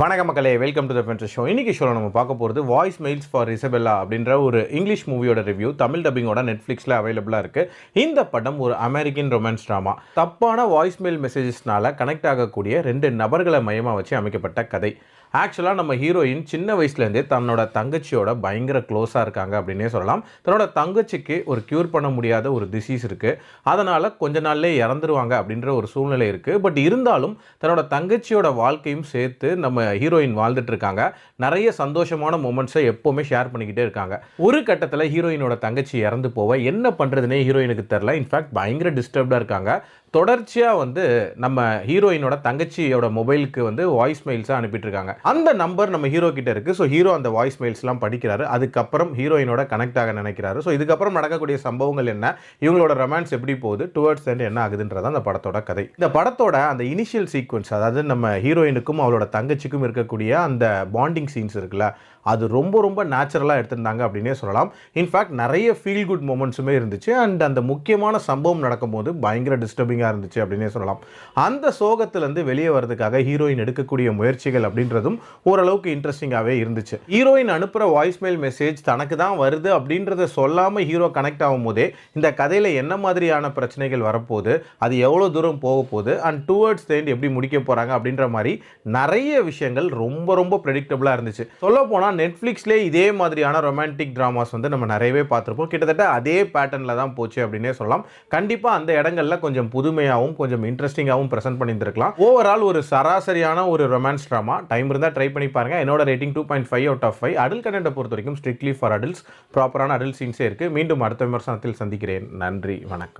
வணக்கம் மக்களே, welcome to the ஃபென்ட்ரஸ் show. இன்னைக்கு ஷோவில் நம்ம பார்க்க போகிறது வாய்ஸ் மெயில்ஸ் ஃபார் இசபெல்லா அப்படின்ற ஒரு இங்கிலீஷ் மூவியோட ரிவ்யூ. தமிழ் டப்பிங்கோட நெட்ஃப்ளிக்ஸில் அவைலபிளாக இருக்குது. இந்த படம் ஒரு அமெரிக்கன் ரொமான்ஸ் ட்ராமா. தப்பான வாய்ஸ் மெயில் மெசேஜஸ்னால கனெக்ட் ஆகக்கூடிய 2 நபர்களை மையமாக வச்சு அமைக்கப்பட்ட கதை. ஆக்சுவலாக நம்ம ஹீரோயின் சின்ன வயசுலேருந்தே தன்னோட தங்கச்சியோட பயங்கர க்ளோஸாக இருக்காங்க அப்படின்னே சொல்லலாம். தன்னோட தங்கச்சிக்கு ஒரு க்யூர் பண்ண முடியாத ஒரு டிசீஸ் இருக்குது. அதனால் கொஞ்ச நாள்லே இறந்துருவாங்க அப்படின்ற ஒரு சூழ்நிலை இருக்குது. பட் இருந்தாலும் தன்னோட தங்கச்சியோட வாழ்க்கையும் சேர்த்து நம்ம ஹீரோயின் வாழ்ந்துட்டு இருக்காங்க. நிறைய சந்தோஷமான மூமெண்ட்ஸை எப்போவுமே ஷேர் பண்ணிக்கிட்டே இருக்காங்க. ஒரு கட்டத்தில் ஹீரோயினோட தங்கச்சி இறந்து போவ என்ன பண்ணுறதுனே ஹீரோயினுக்கு தெரில. இன்ஃபேக்ட் பயங்கர டிஸ்டர்ப்டாக இருக்காங்க. தொடர்ச்சியாக நம்ம ஹீரோயினோட தங்கச்சியோட மொபைலுக்கு வாய்ஸ் மெயில்ஸாக அனுப்பிட்டுருக்காங்க. அந்த நம்பர் நம்ம ஹீரோ கிட்ட இருக்குது. ஸோ ஹீரோ அந்த வாய்ஸ் மெயில்ஸ்லாம் படிக்கிறாரு. அதுக்கப்புறம் ஹீரோயினோட கனெக்ட் ஆக நினைக்கிறாரு. ஸோ இதுக்கப்புறம் நடக்கக்கூடிய சம்பவங்கள் என்ன, இவங்களோட ரொமான்ஸ் எப்படி போகுது, டுவர்ட்ஸ் எண்ட் என்ன ஆகுதுன்றதான் அந்த படத்தோட கதை. இந்த படத்தோட அந்த இனிஷியல் சீக்வன்ஸ், அதாவது நம்ம ஹீரோயினுக்கும் அவளோட தங்கச்சிக்கும் இருக்கக்கூடிய அந்த பாண்டிங் சீன்ஸ் இருக்குல்ல, அது ரொம்ப ரொம்ப நேச்சுரலாக எடுத்திருந்தாங்க அப்படின்னே சொல்லலாம். இன்ஃபேக்ட் நிறைய ஃபீல் குட் மூமெண்ட்ஸுமே இருந்துச்சு. அண்ட் அந்த முக்கியமான சம்பவம் நடக்கும்போது பயங்கர டிஸ்டர்பிங்காக இருந்துச்சு அப்படின்னே சொல்லலாம். அந்த சோகத்திலேருந்து வெளியே வரதுக்காக ஹீரோயின் எடுக்கக்கூடிய முயற்சிகள் அப்படின்றதும் ஓரளவுக்கு இன்ட்ரெஸ்டிங்காகவே இருந்துச்சு. ஹீரோயின் அனுப்புகிற வாய்ஸ் மெயில் மெசேஜ் தனக்கு தான் வருது அப்படின்றத சொல்லாமல் ஹீரோ கனெக்ட் ஆகும் போதே இந்த கதையில் என்ன மாதிரியான பிரச்சனைகள் வரப்போகுது, அது எவ்வளோ தூரம் போக போகுது, அண்ட் டுவர்ட்ஸ் த எண்ட் எப்படி முடிக்க போகிறாங்க அப்படின்ற மாதிரி நிறைய விஷயங்கள் ரொம்ப ரொம்ப ப்ரெடிக்டபுளாக இருந்துச்சு. சொல்லப்போனால் நெட்ஃப்ளிக்ஸ்லேயே இதே மாதிரியான ரொமான்டிக் ட்ராமாஸ் நம்ம நிறையவே பார்த்துருப்போம். கிட்டத்தட்ட அதே பேட்டர்னில் தான் போச்சு அப்படின்னே சொல்லலாம். கண்டிப்பாக அந்த இடங்களில் கொஞ்சம் புதுமையாகவும் கொஞ்சம் இன்ட்ரெஸ்டிங்காகவும் ப்ரெசென்ட் பண்ணியிருந்திருக்கலாம். ஓவரால் ஒரு சராசரியான ஒரு ரொமான்ஸ் ட்ராமா. டைம் இருந்தால் ட்ரை பண்ணி பாருங்கள். என்னோட ரேட்டிங் 2.5 out of 5. அடல்ட் கண்டென்ட்டை பொறுத்த வரைக்கும் ஸ்ட்ரிக்ட்லி ஃபார் அடல்ட்ஸ். ப்ராப்பரான அடல்ட் சீன்ஸே இருக்குது. மீண்டும் அடுத்த விமர்சனத்தில் சந்திக்கிறேன். நன்றி, வணக்கம்.